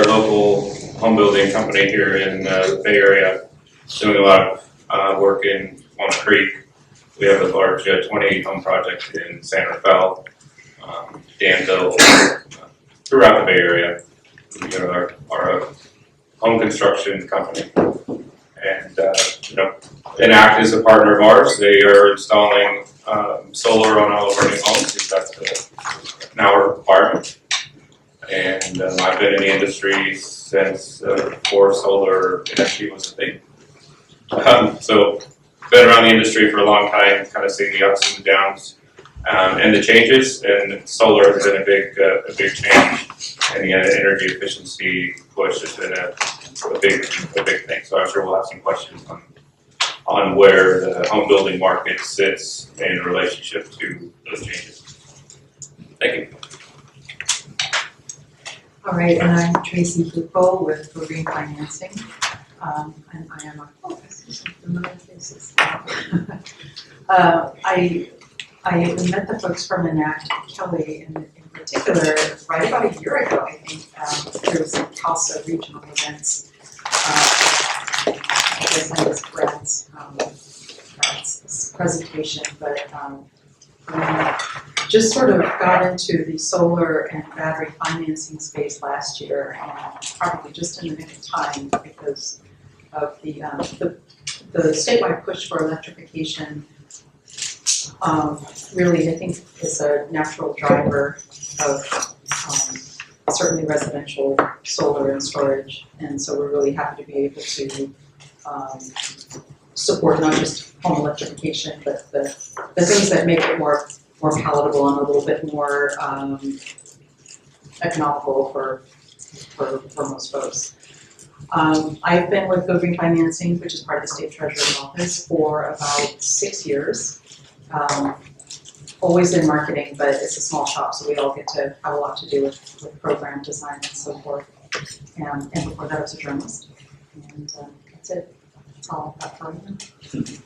We're a local home building company here in the Bay Area, doing a lot of work in Walnut Creek. We have a large 20 home project in San Rafael, Danville, throughout the Bay Area. We are a home construction company, and Enact is a partner of ours. They are installing solar on all of our new homes. That's now a requirement. And I've been in the industry since before solar energy was a thing. So been around the industry for a long time, kind of seen the ups and downs and the changes. And solar has been a big change, and the energy efficiency push has been a big thing. So I'm sure we'll have some questions on where the home building market sits in relationship to those changes. Thank you. All right, and I'm Traci Hukill with GoGreen Financing, and I am I see some familiar faces. I met the folks from Enact, Kelly in particular, right about a year ago, I think. There was some CALSA regional events. I guess I was Brad's presentation, but just sort of got into the solar and battery financing space last year, and probably just in the nick of time because of the statewide push for electrification. Really, I think is a natural driver of certainly residential solar and storage, and so we're really happy to be able to support not just home electrification, but the things that make it more palatable and a little bit more economical for most folks. I've been with GoGreen Financing, which is part of the State Treasurer's Office, for about 6 years. Always in marketing, but it's a small shop, so we all get to have a lot to do with program design and so forth. And before that, I was a journalist. And that's it. That's all I've got for you.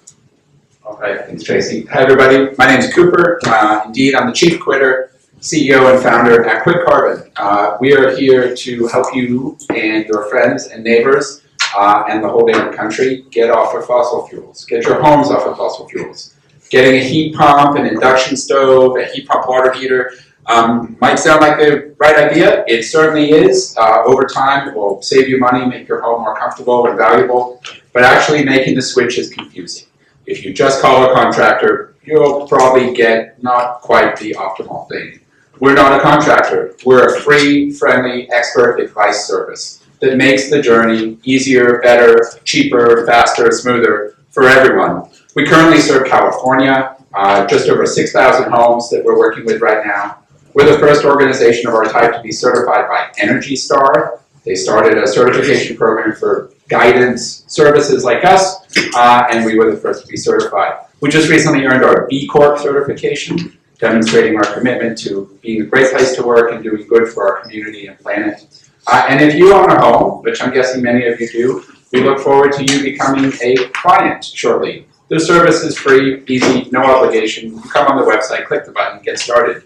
All right, thanks, Tracy. Hi, everybody. My name is Cooper. Indeed, I'm the chief quitter, CEO and founder at QuitCarbon. We are here to help you and your friends and neighbors and the whole damn country get off of fossil fuels. Get your homes off of fossil fuels. Getting a heat pump, an induction stove, a heat pump water heater might sound like the right idea. It certainly is. Over time, it will save you money, make your home more comfortable and valuable, but actually making the switch is confusing. If you just call a contractor, you'll probably get not quite the optimal thing. We're not a contractor. We're a free, friendly, expert advice service that makes the journey easier, better, cheaper, faster, smoother for everyone. We currently serve California, just over 6,000 homes that we're working with right now. We're the first organization of our type to be certified by Energy Star. They started a certification program for guidance services like us, and we were the first to be certified. We just recently earned our B Corp certification, demonstrating our commitment to being a great place to work and doing good for our community and planet. And if you own a home, which I'm guessing many of you do, we look forward to you becoming a client shortly. The service is free, easy, no obligation. You come on the website, click the button, get started.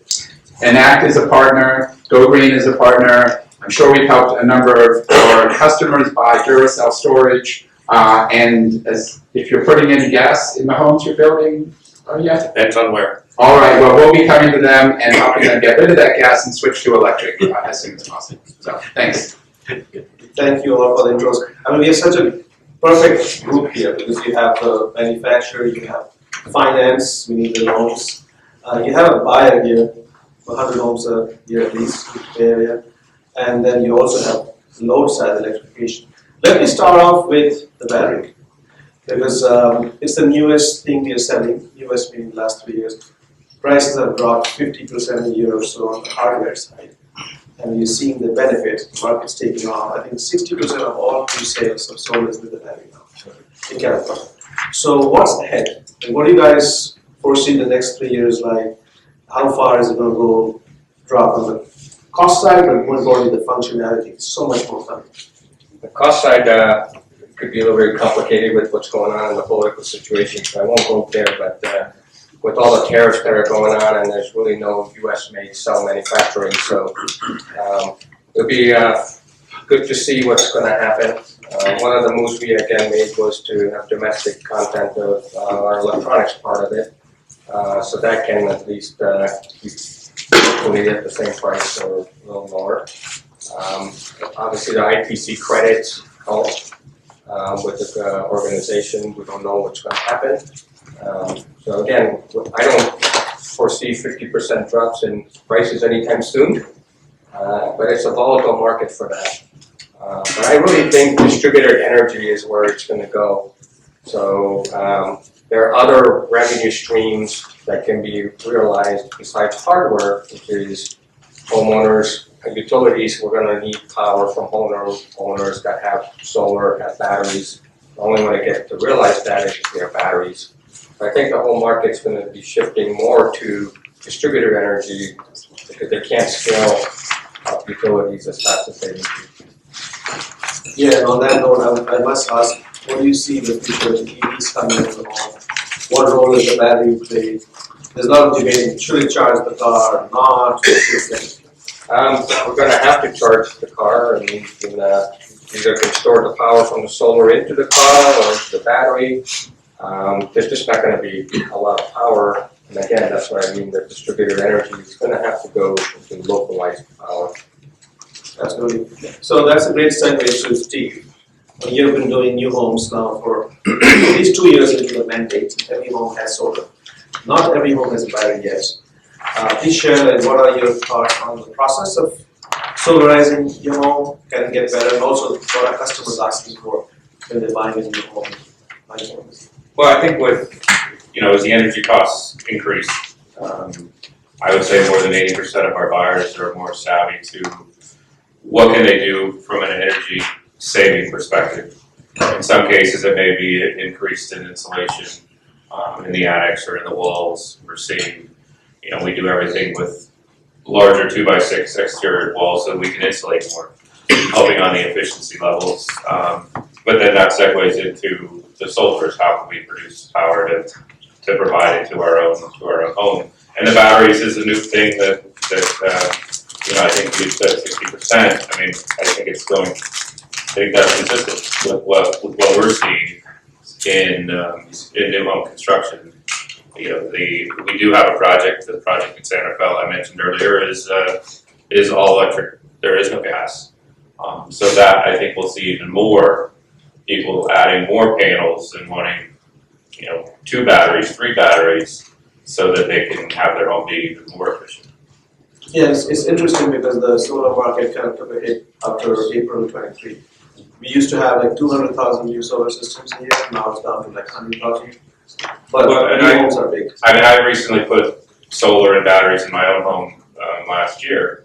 Enact is a partner, GoGreen is a partner. I'm sure we've helped a number of our customers buy Duracell storage. And if you're putting any gas in the homes you're building, Depends on where. All right, well, we'll be coming to them and helping them get rid of that gas and switch to electric as soon as possible. So, thanks. Thank you all for the intros. I mean, we have such a perfect group here because you have the manufacturer, you have finance, we need the loans. You have a buyer here, 100 homes a year at least in the area. And then you also have load side electrification. Let me start off with the battery because it's the newest thing we are selling, newest meaning the last 3 years. Prices have dropped 50% a year or so on the hardware side. And you're seeing the benefit, the market's taking off. I think 60% of all new sales of solar is with the battery now in California. So what's ahead? And what do you guys foresee the next 3 years like? How far is it going to go drop on the cost side, but more importantly, the functionality? It's so much more fun. The cost side could be a little bit complicated with what's going on in the political situation, so I won't go there, but with all the tariffs that are going on and there's really no US-made cell manufacturing, so it'll be good to see what's going to happen. One of the moves we again made was to have domestic content of our electronics part of it. So that can at least keep hopefully at the same price or a little lower. Obviously the ITC credits help with the organization. We don't know what's going to happen. So again, I don't foresee 50% drops in prices anytime soon, but it's a volatile market for that. But I really think distributed energy is where it's going to go. So there are other revenue streams that can be realized besides hardware, which is homeowners and utilities. We're going to need power from homeowners that have solar, have batteries. The only way to get to realize that is if we have batteries. I think the whole market's going to be shifting more to distributed energy because they can't scale up utilities as fast as they need to. Yeah, and on that note, I must ask, what do you see in the future of EVs coming into the home? What role does the battery play? There's a lot of debate, should it charge the car or not? What do you think? We're going to have to charge the car, and we can either can store the power from the solar into the car or into the battery. There's just not going to be a lot of power, and again, that's what I mean. That distributed energy is going to have to go into localized power. Absolutely. So that's a great segue to Steve. You've been doing new homes now for at least 2 years into the mandate. Every home has solar. Not every home has a battery yet. Please share what are your thoughts on the process of solarizing your home? Can it get better? And also, what are customers asking for when they're buying a new home? Well, I think with, as the energy costs increase, I would say more than 80% of our buyers are more savvy to what can they do from an energy saving perspective. In some cases, it may be increased in insulation in the attics or in the walls. We're seeing, we do everything with larger 2x6 exterior walls so we can insulate more, helping on the efficiency levels. But then that segues into the solars. How can we produce power to provide it to our own home? And the batteries is a new thing that I think you said 60%. I mean, I think that's consistent with what we're seeing in new home construction. We do have a project. The project in Santa Fe I mentioned earlier is all electric. There is no gas. So that I think we'll see even more people adding more panels and wanting 2 batteries, 3 batteries, so that they can have their home be even more efficient. Yes, it's interesting because the solar market kind of took a hit after April 23. We used to have like 200,000 new solar systems a year. Now it's down to like 100,000. But new homes are big. I mean, I recently put solar and batteries in my own home last year,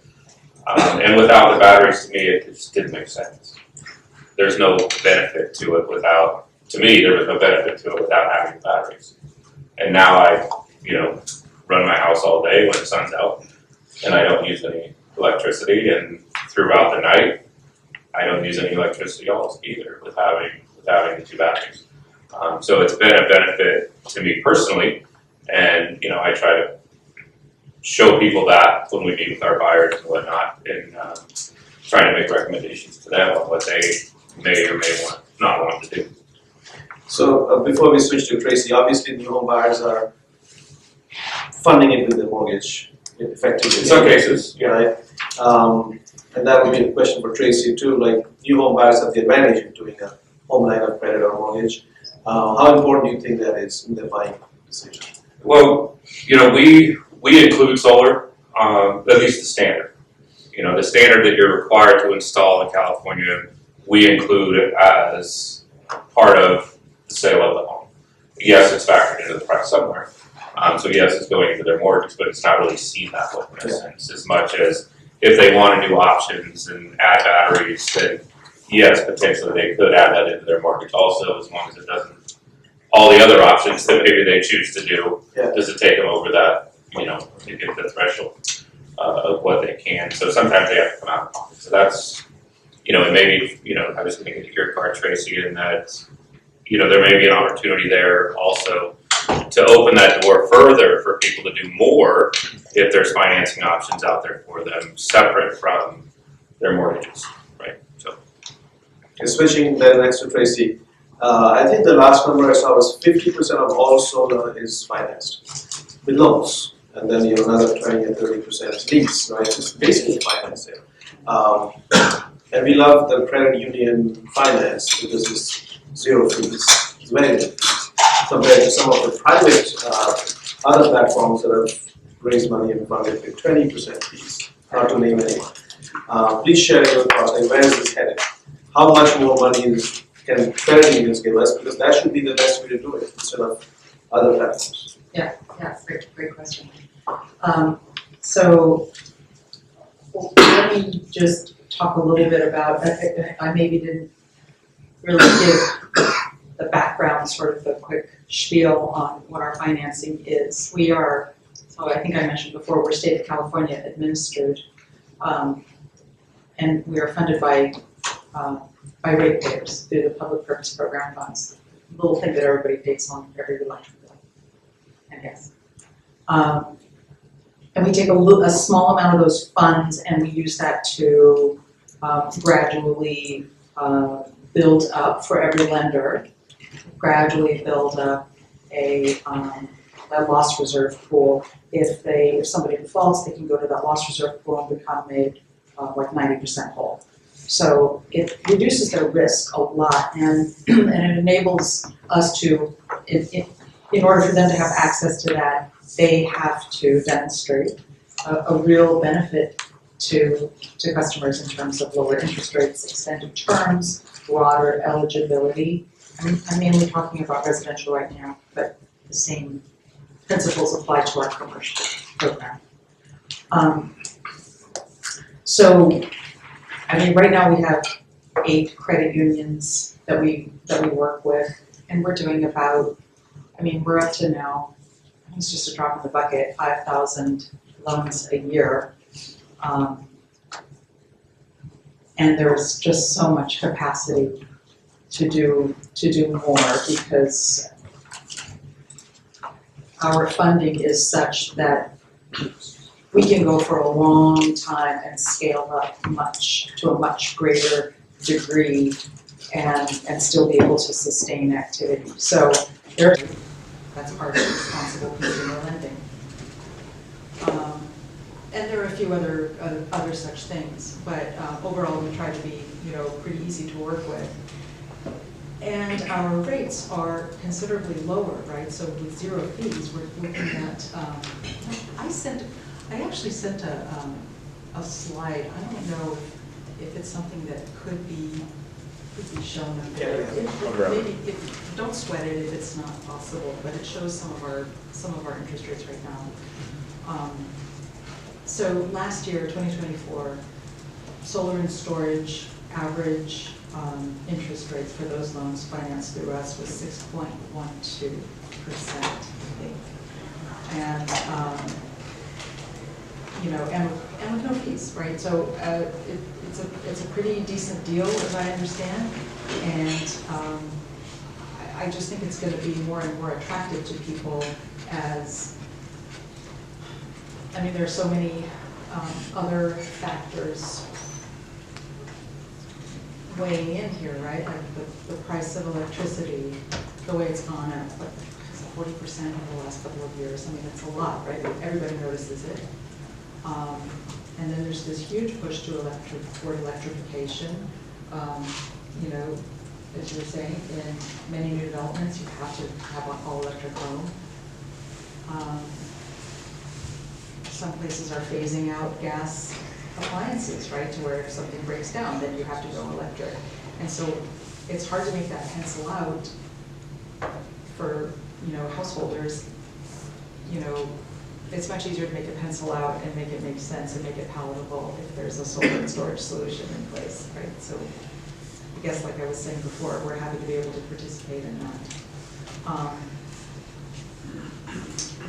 and without the batteries, to me, it just didn't make sense. There's no benefit to it without. To me, there was no benefit to it without having batteries. And now I, run my house all day when the sun's out, and I don't use any electricity. And throughout the night, I don't use any electricity either with having the 2 batteries. So it's been a benefit to me personally, and I try to show people that when we meet with our buyers and whatnot, and trying to make recommendations to them on what they may or may not want to do. So before we switch to Traci, obviously new home buyers are funding it with the mortgage effectively. In some cases, yeah. Right? And that would be a question for Traci too. Like new home buyers have the advantage of doing a home line of credit or mortgage. How important do you think that is in the buying decision? Well, we include solar, at least the standard. The standard that you're required to install in California, we include it as part of the sale of the home. Yes, it's factored into the price somewhere. So yes, it's going into their mortgage, but it's not really seen that way in a sense, as much as if they want to do options and add batteries, then yes, potentially they could add that into their mortgage also, as long as it doesn't, all the other options that maybe they choose to do, does it take them over that, to get the threshold of what they can. So sometimes they have to come out of pocket. So that's, and maybe, I was going to get your card, Traci, in that, there may be an opportunity there also to open that door further for people to do more if there's financing options out there for them separate from their mortgages, right? So. switching then next to Traci, I think the last number I saw was 50% of all solar is financed with loans. And then you have another 20 or 30% lease, right? It's basically financing. And we love the credit union finance because it's zero fees. It's very good compared to some of the private other platforms that have raised money and funded with 20% fees, not to name anyone. Please share your thoughts. Like, where is this headed? How much more money can credit unions give us? Because that should be the best way to do it instead of other platforms. Yeah, great question. So let me just talk a little bit about, I maybe didn't really give the background, sort of the quick spiel on what our financing is. We are, so I think I mentioned before, we're state of California administered, and we are funded by ratepayers through the public purpose program funds. Little thing that everybody pays on every electric bill, I guess. And we take a small amount of those funds and we use that to gradually build up for every lender, gradually build up a loss reserve pool. If somebody defaults, they can go to that loss reserve pool and become made like 90% whole. So it reduces their risk a lot, and it enables us to, in order for them to have access to that, they have to demonstrate a real benefit to customers in terms of lower interest rates, extended terms, broader eligibility. I'm mainly talking about residential right now, but the same principles apply to our commercial program. So, I mean, right now we have 8 credit unions that we work with, and we're doing about, I mean, we're up to now, it's just a drop in the bucket, 5,000 loans a year. And there's just so much capacity to do more because our funding is such that we can go for a long time and scale up to a much greater degree and still be able to sustain activity. So that's part of responsible consumer lending. And there are a few other such things, but overall we try to be, pretty easy to work with. And our rates are considerably lower, right? So with zero fees, we're looking at, I actually sent a slide. I don't know if it's something that could be shown up there. Maybe don't sweat it if it's not possible, but it shows some of our interest rates right now. So last year, 2024, solar and storage average interest rates for those loans financed through us was 6.12%, I think. And and with no fees, right? So it's a pretty decent deal, as I understand, and I just think it's going to be more and more attractive to people as, I mean, there are so many other factors weighing in here, right? Like the price of electricity, the way it's gone up, like 40% over the last couple of years. I mean, it's a lot, right? Everybody notices it. And then there's this huge push toward electrification. As you were saying, in many new developments, you have to have an all-electric home. Some places are phasing out gas appliances, right, to where if something breaks down, then you have to go electric. And so it's hard to make that pencil out for, householders. It's much easier to make it pencil out and make it make sense and make it palatable if there's a solar and storage solution in place, right? So I guess, like I was saying before, we're happy to be able to participate in that.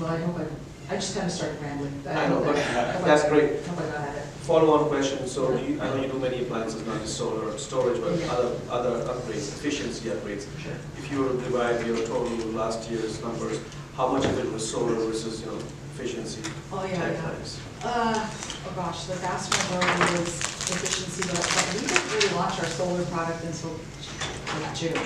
Well, I just kind of started rambling. I know, but that's great. Hope I got at it. Follow-on question, so I know you do many appliances, not just solar or storage, but other upgrades, efficiency upgrades. Sure. If you were to divide your total last year's numbers, how much of it was solar versus, efficiency? Oh, yeah. Times? Oh gosh, the vast majority was efficiency, but we didn't really launch our solar product until like June.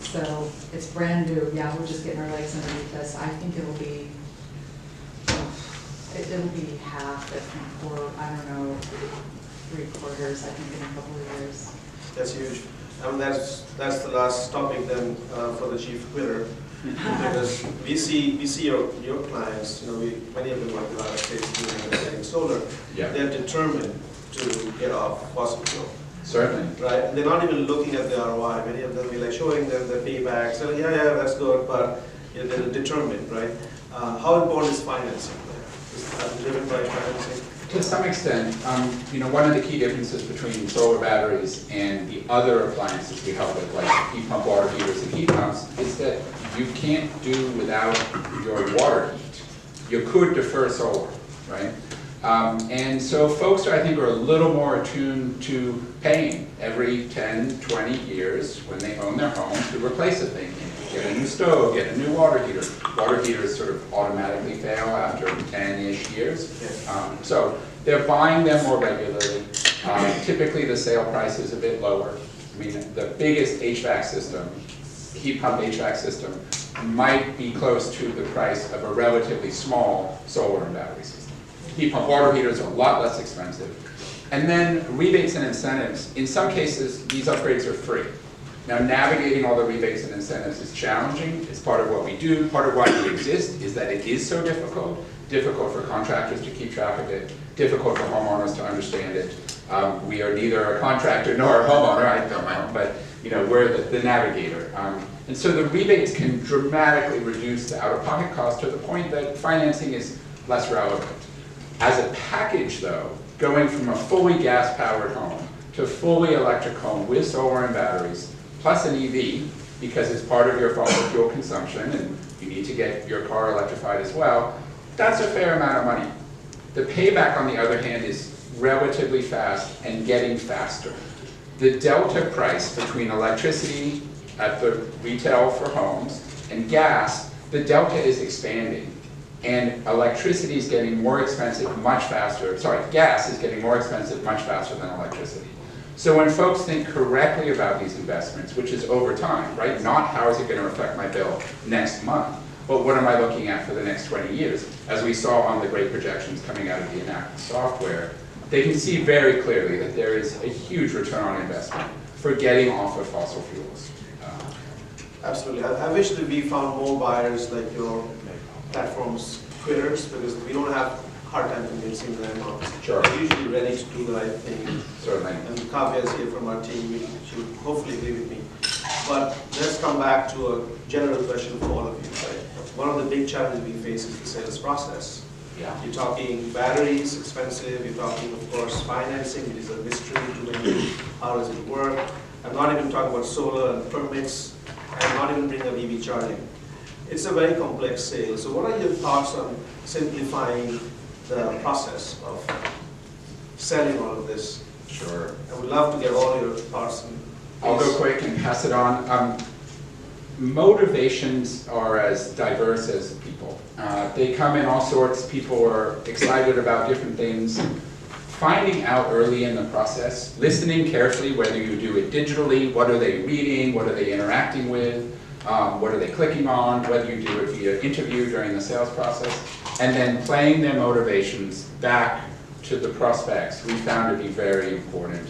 So it's brand new, yeah, we're just getting our legs underneath us. I think it'll be, it'll be half, or I don't know, 3/4, I think, in a couple of years. That's huge. I mean, that's the last topic then for the chief quitter. Because we see your clients, many of them are in our states getting solar. Yeah. They're determined to get off fossil fuel. Certainly. Right? They're not even looking at the ROI. Many of them, we like showing them the paybacks. So yeah, that's good, but they're determined, right? How important is financing there? Is that driven by financing? To some extent, one of the key differences between solar batteries and the other appliances we help with, like heat pump water heaters and heat pumps, is that you can't do without your water heat. You could defer solar, right? And so folks, I think, are a little more attuned to paying every 10, 20 years when they own their home to replace a thing. Get a new stove, get a new water heater. Water heaters sort of automatically fail after 10-ish years. So they're buying them more regularly. Typically the sale price is a bit lower. I mean, the biggest HVAC system, heat pump HVAC system, might be close to the price of a relatively small solar and battery system. Heat pump water heaters are a lot less expensive. And then rebates and incentives. In some cases, these upgrades are free. Now, navigating all the rebates and incentives is challenging. It's part of what we do. Part of why we exist is that it is so difficult. Difficult for contractors to keep track of it. Difficult for homeowners to understand it. We are neither a contractor nor a homeowner, I don't mind, but we're the navigator. And so the rebates can dramatically reduce the out-of-pocket cost to the point that financing is less relevant. As a package, though, going from a fully gas-powered home to a fully electric home with solar and batteries, plus an EV, because it's part of your fossil fuel consumption and you need to get your car electrified as well, that's a fair amount of money. The payback, on the other hand, is relatively fast and getting faster. The delta price between electricity at the retail for homes and gas, the delta is expanding. And electricity is getting more expensive much faster, gas is getting more expensive much faster than electricity. So when folks think correctly about these investments, which is over time, right? Not how is it going to affect my bill next month, but what am I looking at for the next 20 years? As we saw on the great projections coming out of the Enact software, they can see very clearly that there is a huge return on investment for getting off of fossil fuels. Absolutely. I wish that we found more buyers like your platform's quitters, because we don't have hard time convincing them. Sure. They're usually ready to do the right thing. Certainly. And Kavya is here from our team. She would hopefully agree with me. But let's come back to a general question for all of you. Right? One of the big challenges we face is the sales process. Yeah. You're talking batteries, expensive. You're talking, of course, financing, which is a mystery to many. How does it work? I'm not even talking about solar and permits. I'm not even bringing up EV charging. It's a very complex sale. So what are your thoughts on simplifying the process of selling all of this? Sure. I would love to get all your thoughts. I'll go quick and pass it on. Motivations are as diverse as people. They come in all sorts. People are excited about different things. Finding out early in the process, listening carefully, whether you do it digitally, what are they reading, what are they interacting with, what are they clicking on, whether you do it via interview during the sales process, and then playing their motivations back to the prospects, we found to be very important.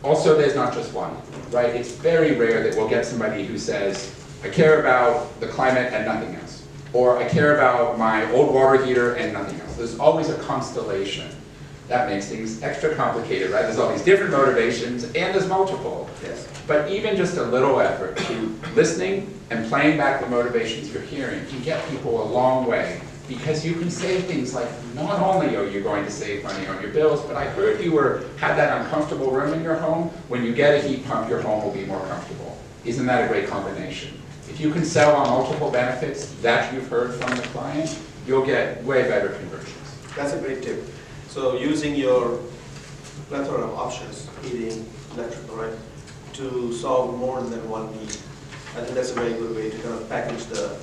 Also, there's not just one, right? It's very rare that we'll get somebody who says, I care about the climate and nothing else, or I care about my old water heater and nothing else. There's always a constellation. That makes things extra complicated, right? There's all these different motivations, and there's multiple. Yes. But even just a little effort to listening and playing back the motivations you're hearing can get people a long way, because you can say things like, not only are you going to save money on your bills, but I heard you had that uncomfortable room in your home. When you get a heat pump, your home will be more comfortable. Isn't that a great combination? If you can sell on multiple benefits that you've heard from the client, you'll get way better conversions. That's a great tip. So using your plethora of options, heating, electrical, right, to solve more than one need. I think that's a very good way to kind of package the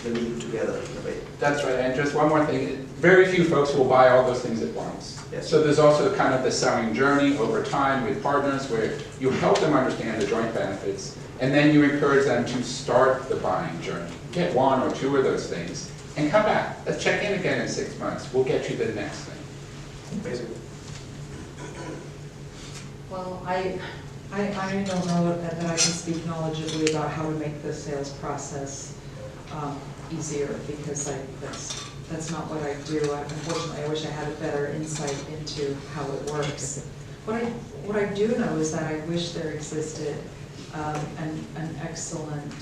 need together in a way. That's right, and just one more thing. very few folks will buy all those things at once. Yes. So there's also kind of the selling journey over time with partners where you help them understand the joint benefits, and then you encourage them to start the buying journey. Get one or two of those things, and come back. Let's check in again in 6 months. We'll get you the next thing. Basically. Well, I don't know that I can speak knowledgeably about how to make the sales process easier, because that's not what I do. Unfortunately, I wish I had a better insight into how it works. What I do know is that I wish there existed an excellent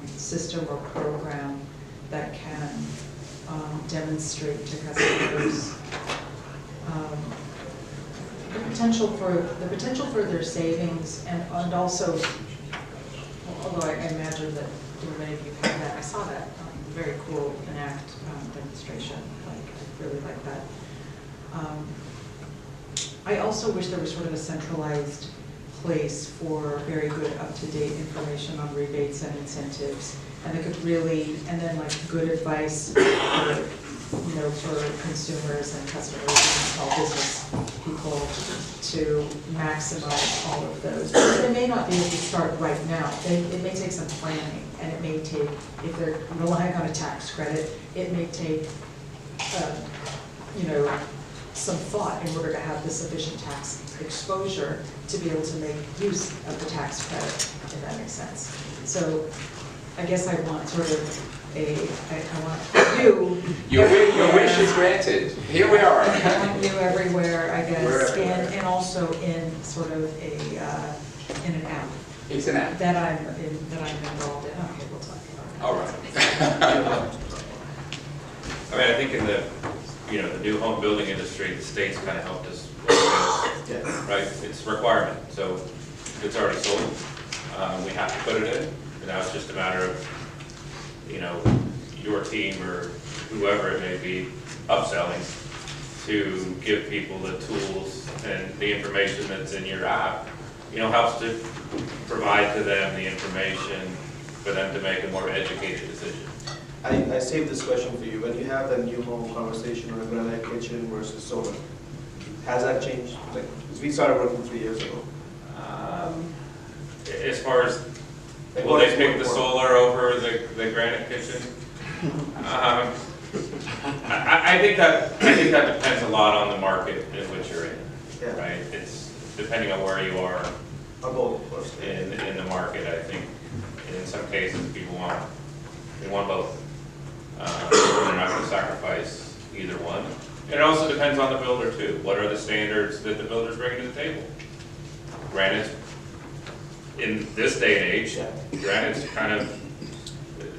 system or program that can demonstrate to customers the potential for their savings, and also, although I imagine that many of you have that, I saw that very cool Enact demonstration. I really like that. I also wish there was sort of a centralized place for very good up-to-date information on rebates and incentives, and that could really, and then like good advice for consumers and customers and small business people to maximize all of those. But they may not be able to start right now. It may take some planning, and it may take, if they're relying on a tax credit, it may take, some thought in order to have the sufficient tax exposure to be able to make use of the tax credit, if that makes sense. So I guess I want sort of I want you. Your wish is granted. Here we are. I want you everywhere, I guess, We're everywhere. and also in sort of in an app It's an app. that I'm involved in. Okay, we'll talk about it. All right. I mean, I think in the new home building industry, the state's kind of helped us with this, Yeah. right? It's a requirement, so it's already sold. We have to put it in, and now it's just a matter of, your team or whoever it may be upselling to give people the tools and the information that's in your app, helps to provide to them the information for them to make a more educated decision. I saved this question for you. When you have that new home conversation on a granite kitchen versus solar, has that changed? Like, 'cause we started working 3 years ago. As far as, Like, will what they is pick more the important? solar over the granite kitchen? I think that depends a lot on the market in which you're in, Yeah, right? It's depending on where you are or both, of course. in the market. I think in some cases people want both. They're not going to sacrifice either one. It also depends on the builder too. What are the standards that the builder's bringing to the table? Granite's, in this day and age, Yeah. granite's kind of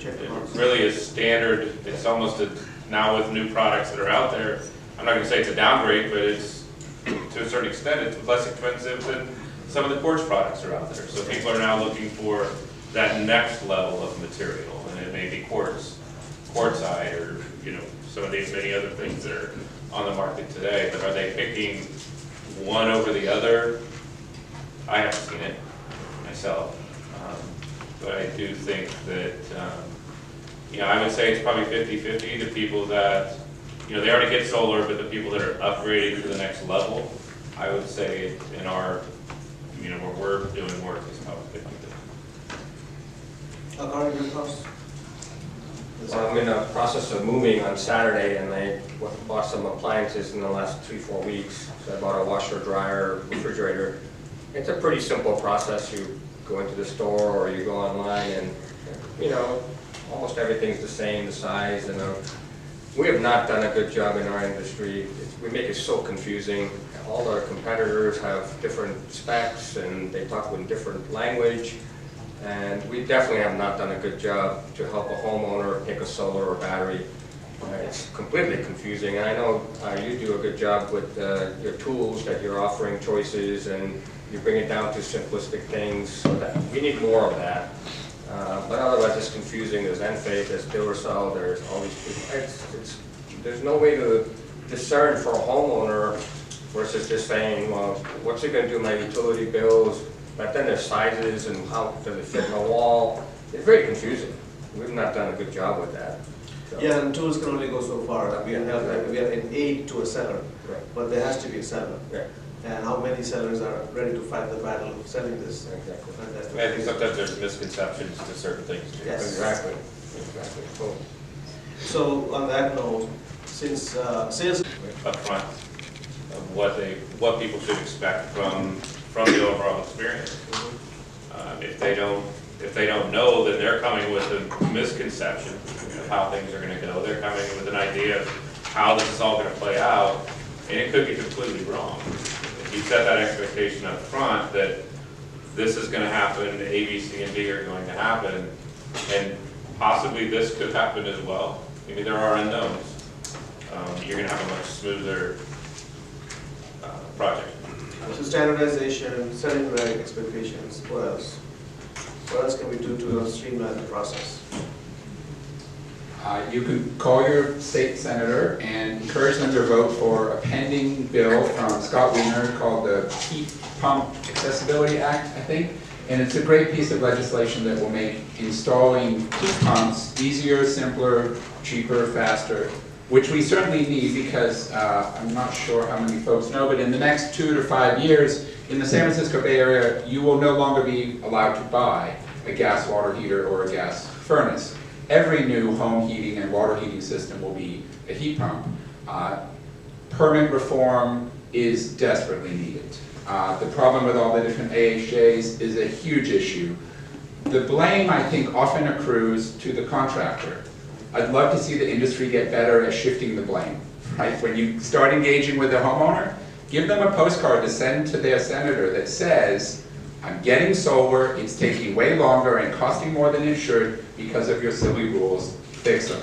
Check the box. really a standard. It's almost now with new products that are out there, I'm not going to say it's a downgrade, but it's, to a certain extent, it's less expensive than some of the quartz products that are out there. So people are now looking for that next level of material, and it may be quartzite, or some of these many other things that are on the market today. But are they picking one over the other? I haven't seen it myself, but I do think that I would say it's probably 50-50. The people that they already get solar, but the people that are upgrading to the next level, I would say in our where we're doing work is probably 50-50. Aakar, your thoughts? Well, I'm in the process of moving on Saturday, and I bought some appliances in the last 3-4 weeks. So I bought a washer, dryer, refrigerator. It's a pretty simple process. You go into the store or you go online, and almost everything's the same, the size. And we have not done a good job in our industry. We make it so confusing. All our competitors have different specs, and they talk in different language. And we definitely have not done a good job to help a homeowner pick a solar or battery. It's completely confusing, and I know you do a good job with your tools that you're offering choices, and you bring it down to simplistic things, so that we need more of that. But otherwise it's confusing. There's Enphase, there's Duracell, there's all these, there's no way to discern for a homeowner versus just saying, well, what's it going to do my utility bills? But then there's sizes and how does it fit in the wall. It's very confusing. We've not done a good job with that. So- Yeah, and tools can only go so far. We are an aid to a seller, Right. but there has to be a seller. Yeah. And how many sellers are ready to fight the battle of selling this? Exactly. Fantastic. I think sometimes there's misconceptions to certain things too. Yes. Exactly, cool. So on that note, since sales, Upfront of what people should expect from the overall experience. If they don't know, then they're coming with a misconception of how things are gonna go. They're coming with an idea of how this is all gonna play out, and it could be completely wrong. If you set that expectation up front that this is gonna happen, A, B, C, and D are going to happen, and possibly this could happen as well. I mean, there are unknowns. You're gonna have a much smoother project. so standardization, setting the right expectations, what else? What else can we do to streamline the process? You can call your state senator and encourage them to vote for a pending bill from Scott Wiener called the Heat Pump Accessibility Act, I think. And it's a great piece of legislation that will make installing heat pumps easier, simpler, cheaper, faster, which we certainly need because I'm not sure how many folks know, but in the next 2 to 5 years, in the San Francisco Bay Area, you will no longer be allowed to buy a gas water heater or a gas furnace. Every new home heating and water heating system will be a heat pump. Permit reform is desperately needed. The problem with all the different AHJs is a huge issue. The blame, I think, often accrues to the contractor. I'd love to see the industry get better at shifting the blame, right? When you start engaging with a homeowner, give them a postcard to send to their senator that says, I'm getting solar, it's taking way longer and costing more than it should because of your silly rules, fix them.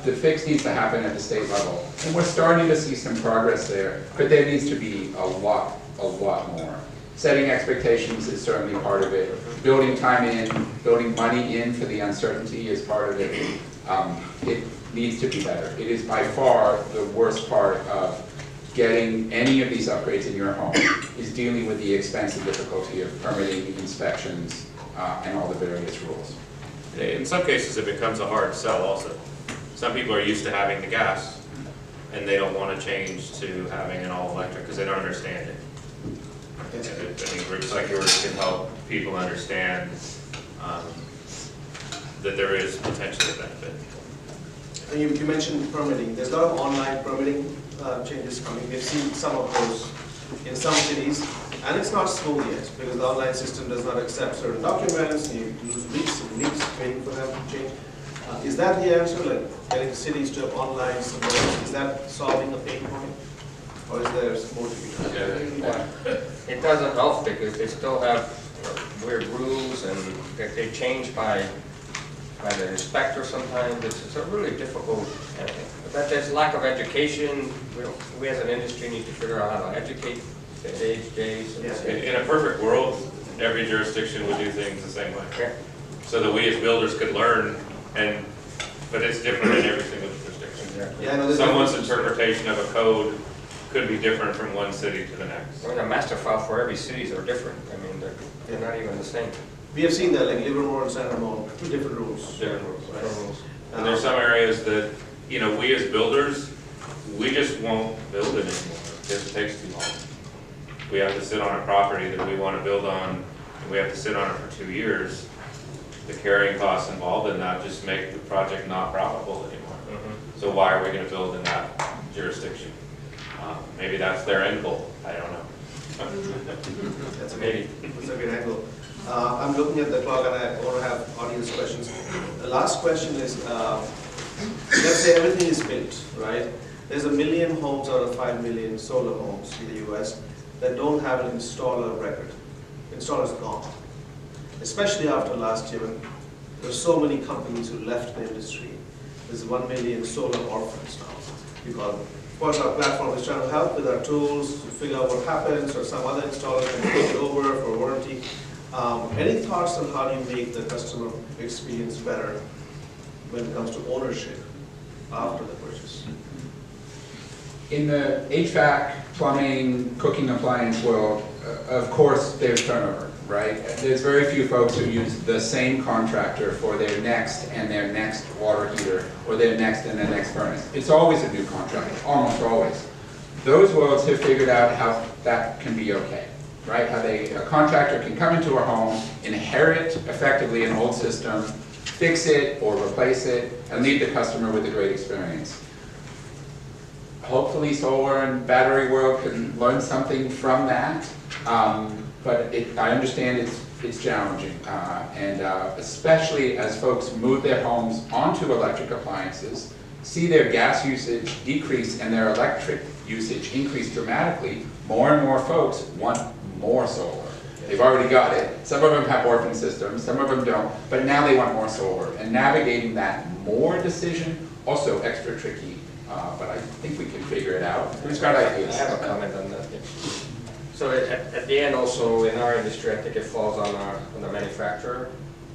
The fix needs to happen at the state level. And we're starting to see some progress there, but there needs to be a lot more. Setting expectations is certainly part of it. Building time in, building money in for the uncertainty is part of it. It needs to be better. It is by far the worst part of getting any of these upgrades in your home is dealing with the expense and difficulty of permitting, inspections, and all the various rules. In some cases, it becomes a hard sell also. Some people are used to having the gas, and they don't want to change to having an all-electric because they don't understand it. And I mean, groups like yours can help people understand that there is potentially a benefit. And you mentioned permitting. There's a lot of online permitting changes coming. We've seen some of those in some cities, and it's not smooth yet because the online system does not accept certain documents. You lose weeks and weeks waiting for them to change. Is that the answer, like getting cities to online submittals? Is that solving a pain point, or is there more to be done? It doesn't help because they still have weird rules and they change by the inspector sometimes. It's a really difficult thing. But there's lack of education. We as an industry need to figure out how to educate the AHJs. Yes. In a perfect world, every jurisdiction would do things the same way. Yeah. So that we as builders could learn, but it's different in every single jurisdiction. Yeah, I know there's Someone's different- interpretation of a code could be different from one city to the next. I mean, the master file for every cities are different. I mean, they're not even the same. We have seen that, like Livermore and San Ramon, two different rules. Different rules. Different rules. And there's some areas that, we as builders, we just won't build it anymore because it takes too long. We have to sit on a property that we want to build on, and we have to sit on it for 2 years. The carrying costs involved in that just make the project not profitable anymore. So why are we going to build in that jurisdiction? Maybe that's their end goal. I don't know. That's a Maybe. That's a good angle. I'm looking at the clock and I want to have audience questions. The last question is, let's say everything is built, right? There's 1 million homes out of 5 million solar homes in the US that don't have an installer record. Installer's gone. Especially after last year when there's so many companies who left the industry. There's 1 million solar orphans now, we call them. Of course, our platform is trying to help with our tools to figure out what happens, or some other installer can take it over for warranty. Any thoughts on how do you make the customer experience better when it comes to ownership after the purchase? In the HVAC, plumbing, cooking appliance world, of course, there's turnover. right? There's very few folks who use the same contractor for their next and their next water heater, or their next and their next furnace. It's always a new contractor, almost always. Those worlds have figured out how that can be okay, right? How a contractor can come into a home, inherit effectively an old system, fix it or replace it, and leave the customer with a great experience. Hopefully solar and battery world can learn something from that, but I understand it's challenging, and especially as folks move their homes onto electric appliances, see their gas usage decrease and their electric usage increase dramatically, more and more folks want more solar. They've already got it. Some of them have orphan systems, some of them don't, but now they want more solar. And navigating that more decision, also extra tricky, but I think we can figure it out. Who's got ideas? I have a comment on that. So at the end also, in our industry, I think it falls on the manufacturer.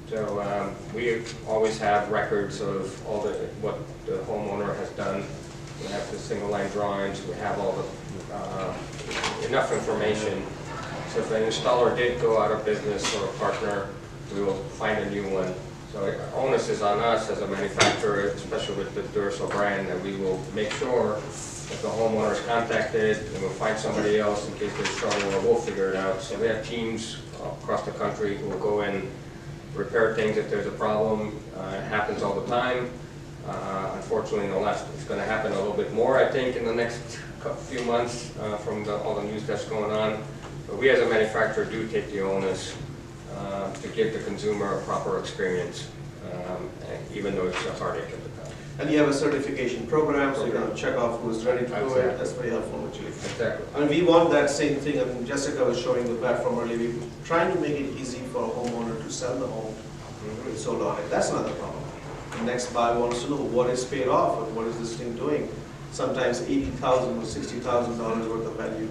So we always have records of what the homeowner has done. We have the single line drawings, we have all the enough information. So if an installer did go out of business or a partner, we will find a new one. So the onus is on us as a manufacturer, especially with the Duracell brand, that we will make sure if the homeowner is contacted, and we'll find somebody else in case there's trouble, or we'll figure it out. So we have teams across the country who will go in, repair things if there's a problem. It happens all the time. Unfortunately, it's going to happen a little bit more, I think, in the next few months from all the news that's going on. But we as a manufacturer do take the onus to give the consumer a proper experience, even though it's a heartache at the time. And you have a certification program, so you're going to check off who's ready to do Exactly. it. That's very helpful, actually. Exactly. And we want that same thing. I mean, Jessica was showing the platform earlier. We're trying to make it easy for a homeowner to sell the home with solar on it. That's another problem. The next buyer wants to know what is paid off and what is this thing doing. Sometimes $80,000 or $60,000 worth of value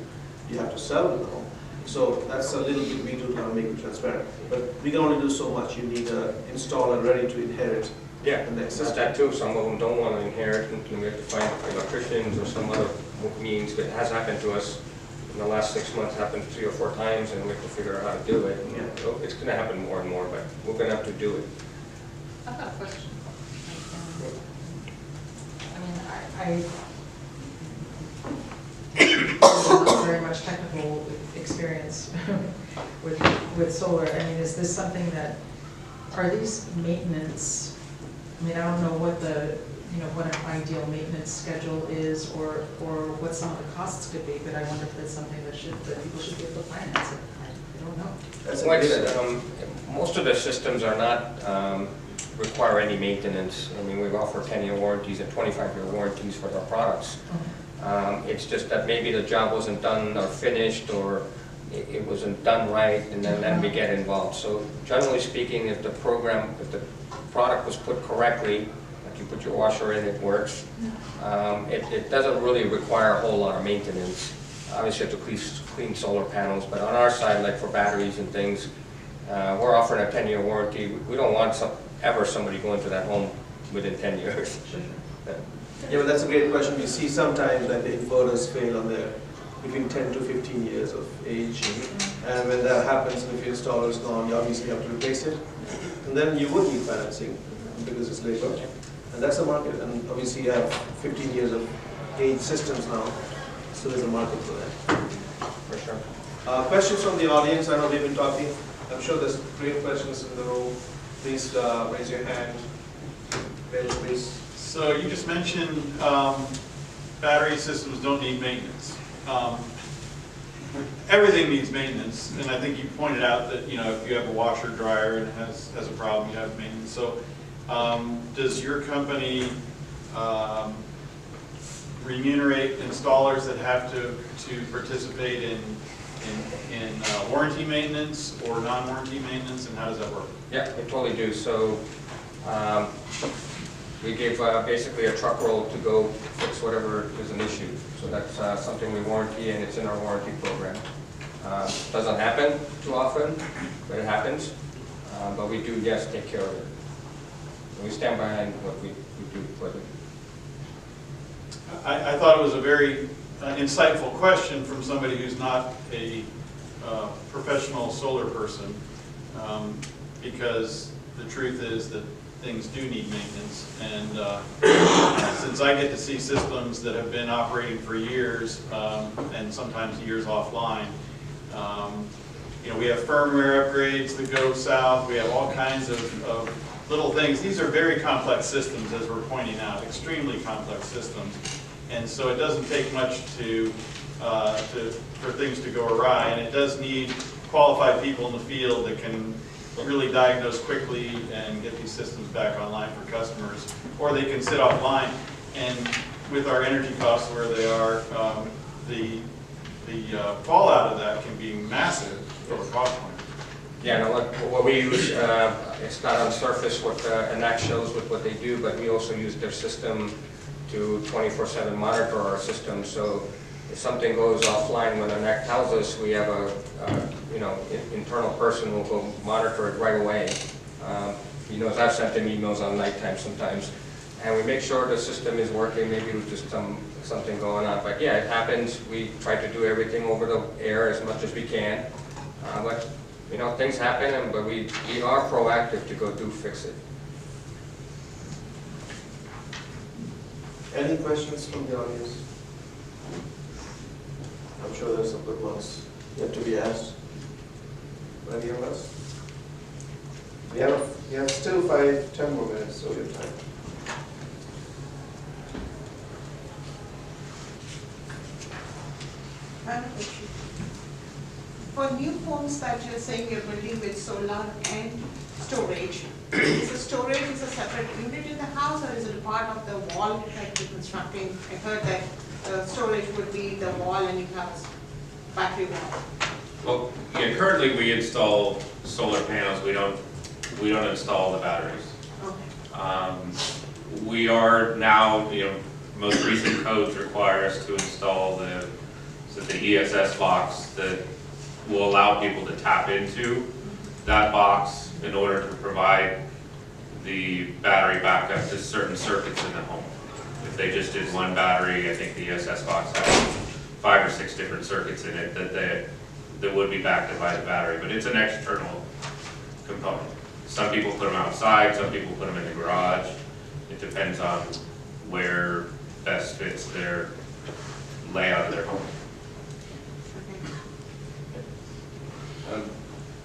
you have to sell the home. So that's a little bit we do to make it transparent. But we can only do so much. You need an installer ready to inherit. Yeah, the next it's system. that too. Some of them don't want to inherit, and we have to find electricians or some other means. But it has happened to us in the last 6 months, happened 3 or 4 times, and we have to figure out how to do it. And, it's going to happen more and more, but we're going to have to do it. I've got a question. I mean, I not very much technical experience with solar. I mean, is this something that, are these maintenance, I mean, I don't know what what an ideal maintenance schedule is or what some of the costs could be, but I wonder if that's something that people should be able to finance it. I don't know. That's Like I said, most of the systems are not require any maintenance. I mean, we offer 10-year warranties and 25-year warranties for our products. It's just that maybe the job wasn't done or finished, or it wasn't done right, and then we get involved. So generally speaking, if the product was put correctly, like you put your washer in, it works. It doesn't really require a whole lot of maintenance. Obviously, you have to clean solar panels, but on our side, like for batteries and things, we're offering a 10-year warranty. We don't want somebody going to that home within 10 years. Yeah, but that's a great question. We see sometimes that the inverters fail on their between 10 to 15 years of age. And when that happens, and if your installer is gone, you obviously have to replace it. And then you would need financing because it's labor. And that's a market. And obviously you have 15 years of age systems now, so there's a market for that. For sure. Questions from the audience? I know we've been talking. I'm sure there's great questions in the room. Please raise your hand. Bill, please. So you just mentioned battery systems don't need maintenance. Everything needs maintenance, and I think you pointed out that if you have a washer dryer and it has a problem, you have maintenance. So does your company remunerate installers that have to participate in warranty maintenance or non-warranty maintenance, and how does that work? Yeah, we totally do. So we give basically a truck roll to go fix whatever is an issue. So that's something we warranty, and it's in our warranty program. Doesn't happen too often, but it happens. But we do, yes, take care of it. And we stand behind what we do for them. I thought it was a very insightful question from somebody who's not a professional solar person, because the truth is that things do need maintenance. And since I get to see systems that have been operating for years, and sometimes years offline, we have firmware upgrades that go south. We have all kinds of little things. These are very complex systems, as we're pointing out, extremely complex systems. And so it doesn't take much for things to go awry, and it does need qualified people in the field that can really diagnose quickly and get these systems back online for customers, or they can sit offline. And with our energy costs where they are, the fallout of that can be massive from a cost point. Yeah, no, what we use, it's not on surface what Enact shows with what they do, but we also use their system to 24/7 monitor our system. So if something goes offline when Enact tells us, we have a internal person who will go monitor it right away. He knows I've sent him emails on nighttime sometimes, and we make sure the system is working. Maybe with just something going on, but yeah, it happens. We try to do everything over the air as much as we can, but things happen, but we are proactive to go fix it. Any questions from the audience? I'm sure there's some good ones yet to be asked. Any of us? We have still 5-10 more minutes, so we have time. For new homes that you're saying you're building with solar and storage, is the storage a separate unit in the house, or is it a part of the wall that you're constructing? I heard that storage would be the wall and you have a battery wall. Well, yeah, currently we install solar panels. We don't install the batteries. Okay. We are now, most recent codes require us to install the ESS box that will allow people to tap into that box in order to provide the battery backup to certain circuits in the home. If they just did one battery, I think the ESS box has 5 or 6 different circuits in it that would be backed up by the battery, but it's an external component. Some people put them outside, some people put them in the garage. It depends on where best fits their layout of their home.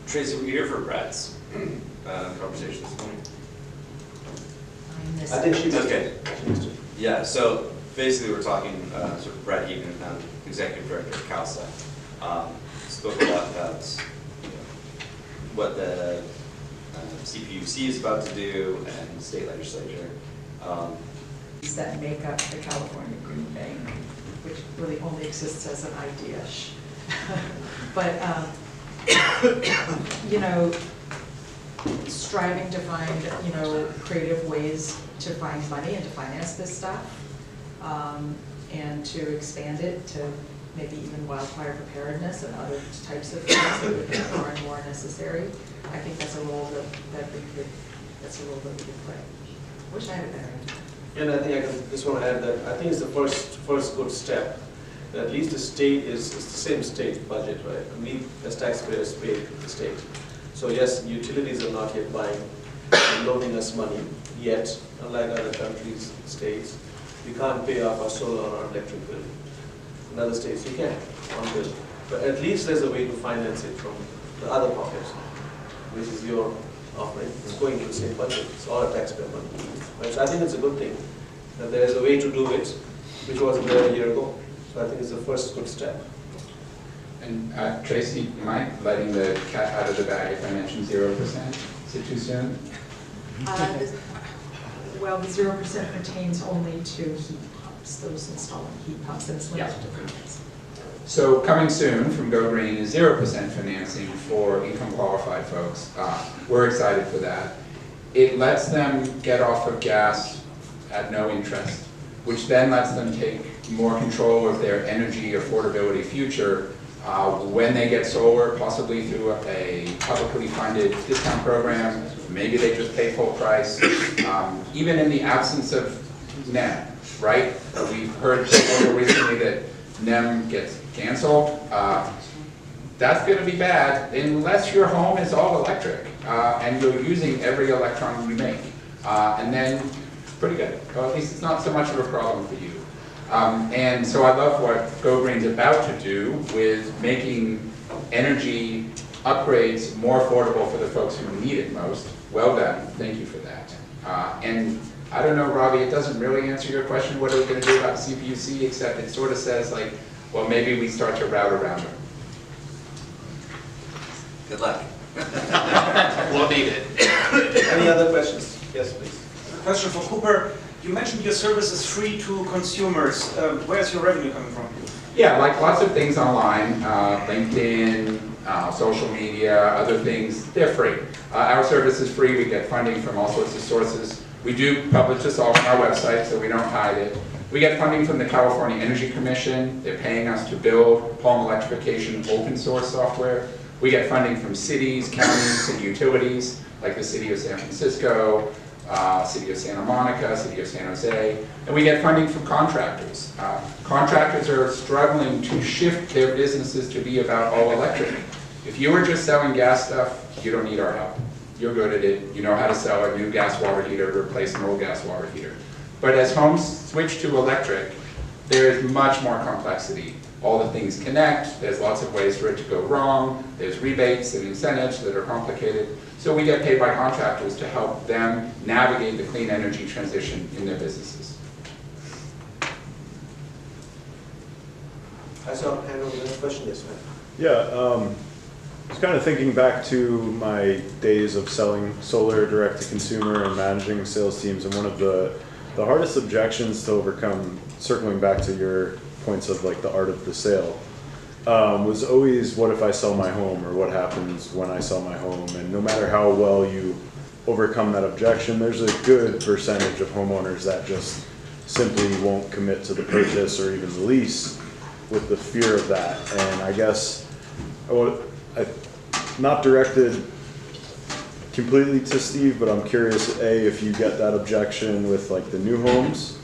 Traci, we're here for Brad's conversation this morning. I think she missed Okay. it. She missed it. Yeah, so basically we're talking, sort of Brad Heaton, Executive Director of CalSA. Spoke a lot about what the CPUC is about to do and the state legislature. That make up the California Green Bank, which really only exists as an idea. But, striving to find, creative ways to find money and to finance this stuff, and to expand it to maybe even wildfire preparedness and other types of things that would become more and more necessary. I think that's a role that we could play. Wish I had a better idea. And I think I just want to add that I think it's the first good step. That at least the state it's the same state budget, right? And we as taxpayers pay the state. So yes, utilities are not yet buying and loaning us money yet, unlike other countries, states. We can't pay off our solar or our electric bill. In other states you can, on bill. But at least there's a way to finance it from the other pockets, which is your offering. It's going to the same budget. It's all a taxpayer money. Right? So I think it's a good thing that there is a way to do it, which wasn't there a year ago. So I think it's the first good step. And Traci, am I letting the cat out of the bag if I mention 0%? Is it too soon? Well, the 0% pertains only to heat pumps, those installing heat pumps, and it's limited to units. So coming soon from GoGreen is 0% financing for income qualified folks. We're excited for that. It lets them get off of gas at no interest, which then lets them take more control of their energy affordability future when they get solar, possibly through a publicly funded discount program. Maybe they just pay full price. Even in the absence of NEM, right? We've heard recently that NEM gets canceled. that's gonna be bad unless your home is all electric, and you're using every electron you make. And then, pretty good, or at least it's not so much of a problem for you. And so I love what GoGreen's about to do with making energy upgrades more affordable for the folks who need it most. Well done, thank you for that. And I don't know, Robbie, it doesn't really answer your question, what are we gonna do about CPUC, except it sort of says like, well, maybe we start to route around them. Good luck. We'll need it. Any other questions? Yes, please. A question for Cooper. You mentioned your service is free to consumers. Where's your revenue coming from? Yeah, like lots of things online, LinkedIn, social media, other things, they're free. Our service is free, we get funding from all sorts of sources. We do publish this all on our website, so we don't hide it. We get funding from the California Energy Commission. They're paying us to build home electrification open source software. We get funding from cities, counties, and utilities, like the City of San Francisco, City of Santa Monica, City of San Jose, and we get funding from contractors. Contractors are struggling to shift their businesses to be about all electric. If you were just selling gas stuff, you don't need our help. You're good at it, you know how to sell a new gas water heater, replace an old gas water heater. But as homes switch to electric, there is much more complexity. All the things connect, there's lots of ways for it to go wrong, there's rebates and incentives that are complicated. So we get paid by contractors to help them navigate the clean energy transition in their businesses. I saw a hand over there, question, yes, ma'am. Yeah, I was kind of thinking back to my days of selling solar direct to consumer and managing sales teams, and one of the hardest objections to overcome, circling back to your points of like the art of the sale, was always, what if I sell my home, or what happens when I sell my home? And no matter how well you overcome that objection, there's a good percentage of homeowners that just simply won't commit to the purchase or even the lease with the fear of that. And I guess not directed completely to Steve, but I'm curious, A, if you get that objection with like the new homes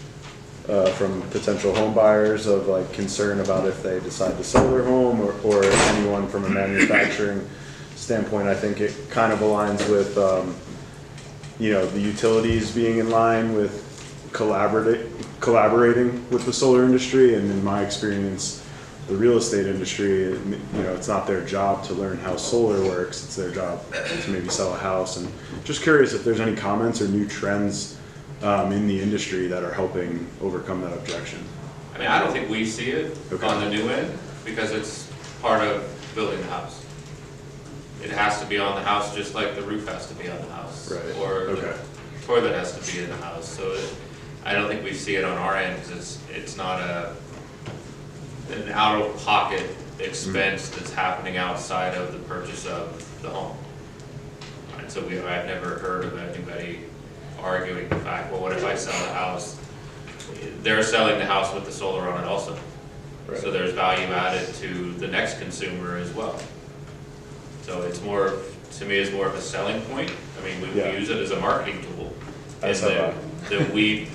from potential home buyers of like concern about if they decide to sell their home, or anyone from a manufacturing standpoint. I think it kind of aligns with you know, the utilities being in line with collaborating with the solar industry, and in my experience, the real estate industry, you know, it's not their job to learn how solar works, it's their job to maybe sell a house. And just curious if there's any comments or new trends in the industry that are helping overcome that objection. I mean, I don't think we see it Okay. on the new end, because it's part of building the house. It has to be on the house, just like the roof has to be on the house. Right. Or Okay. the toilet has to be in the house. So I don't think we see it on our end, because it's not an out-of-pocket expense that's happening outside of the purchase of the home. And so I've never heard of anybody arguing the fact, well, what if I sell the house? They're selling the house with the solar on it also. Right. So there's value added to the next consumer as well. So it's more, to me, it's more of a selling point. I mean, we use it as a marketing tool. I saw that. That we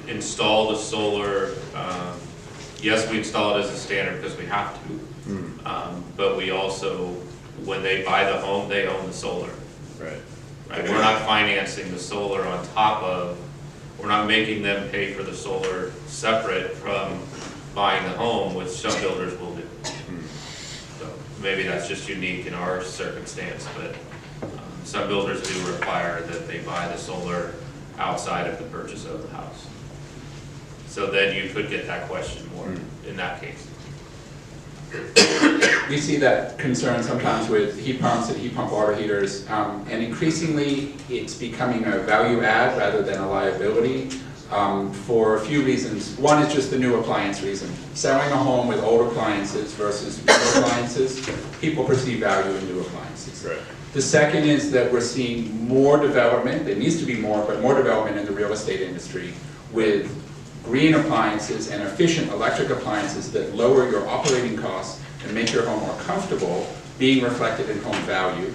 install the solar, yes, we install it as a standard because we have to. But we also, when they buy the home, they own the solar. Right. Right? We're not financing the solar on top of, we're not making them pay for the solar separate from buying the home, which some builders will do. So maybe that's just unique in our circumstance, but some builders do require that they buy the solar outside of the purchase of the house. So then you could get that question more in that case. We see that concern sometimes with heat pumps and heat pump water heaters, and increasingly it's becoming a value add rather than a liability for a few reasons. One is just the new appliance reason. Selling a home with old appliances versus new appliances, people perceive value in new appliances. Right. The second is that we're seeing more development, there needs to be more, but more development in the real estate industry with green appliances and efficient electric appliances that lower your operating costs and make your home more comfortable, being reflected in home value.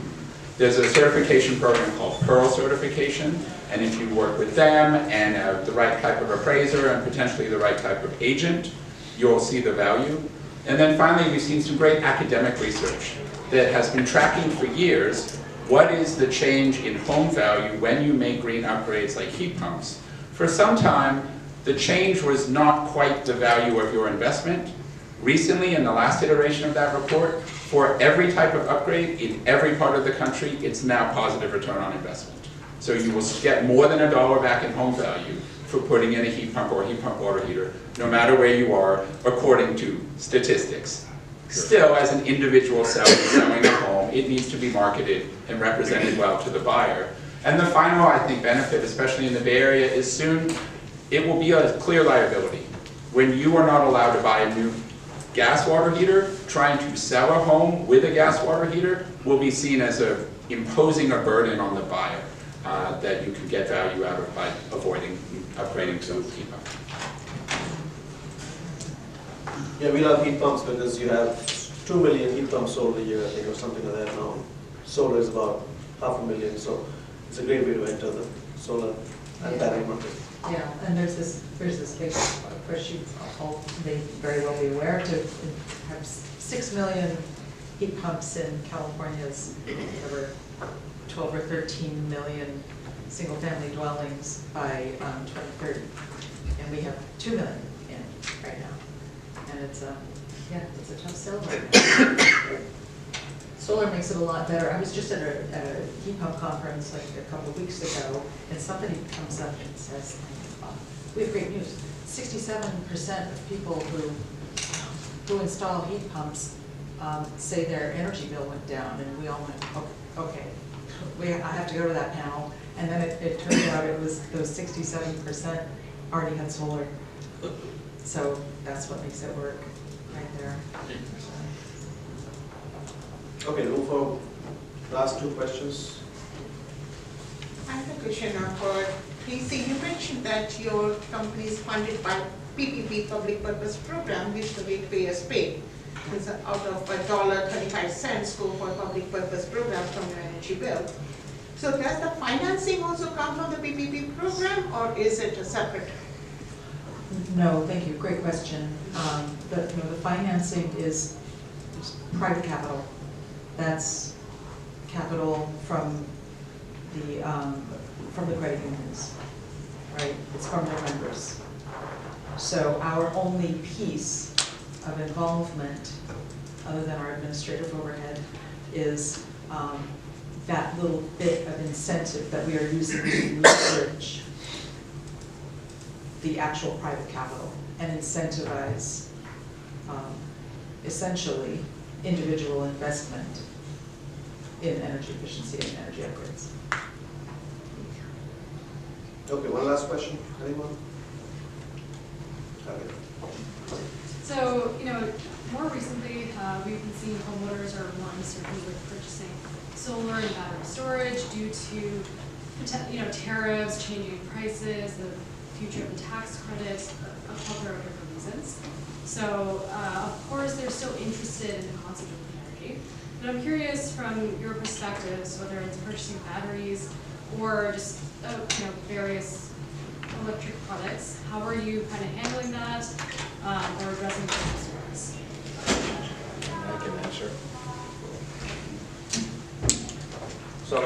There's a certification program called Pearl Certification, and if you work with them and the right type of appraiser and potentially the right type of agent, you'll see the value. And then finally, we've seen some great academic research that has been tracking for years what is the change in home value when you make green upgrades like heat pumps. For some time, the change was not quite the value of your investment. Recently, in the last iteration of that report, for every type of upgrade in every part of the country, it's now positive return on investment. So you will get more than $1 back in home value for putting in a heat pump or a heat pump water heater, no matter where you are, according to statistics. Still, as an individual seller selling a home, it needs to be marketed and represented well to the buyer. And the final, I think, benefit, especially in the Bay Area, is soon it will be a clear liability. When you are not allowed to buy a new gas water heater, trying to sell a home with a gas water heater will be seen as imposing a burden on the buyer that you can get value out of by avoiding upgrading to heat pump. Yeah, we love heat pumps because you have 2 million heat pumps sold a year, I think, or something like that now. Solar is about 500,000, so it's a great way to enter the solar and battery market. Yeah, and there's this big push, you all may very well be aware, to have 6 million heat pumps in California's over 12 or 13 million single-family dwellings by 2030. And we have 2 million in right now. And it's a tough sell right now. Solar makes it a lot better. I was just at a heat pump conference like a couple of weeks ago, and somebody comes up and says, we have great news. 67% of people who install heat pumps say their energy bill went down, and we all went, okay, I have to go to that panel. And then it turned out it was those 67% already had solar. So that's what makes it work right there. Okay, move for last 2 questions. I have a question for Traci. You mentioned that your company is funded by PPP, Public Purpose Program, which the ratepayers pay. It's out of $1.35 go for public purpose program from your energy bill. So does the financing also come from the PPP program, or is it a separate? No, thank you. Great question. The financing is private capital. That's capital from the credit unions, right? It's from their members. So our only piece of involvement, other than our administrative overhead, is that little bit of incentive that we are using to leverage the actual private capital and incentivize essentially individual investment in energy efficiency and energy upgrades. Okay, one last question. Anyone? Okay. So, more recently, we've been seeing homeowners are more uncertain with purchasing solar and battery storage due to, tariffs, changing prices, the future of the tax credits, a plethora of different reasons. So, of course, they're still interested in the concept of clean energy. But I'm curious from your perspectives, whether it's purchasing batteries or just, various electric products, how are you kind of handling that or addressing those concerns? I can answer. So,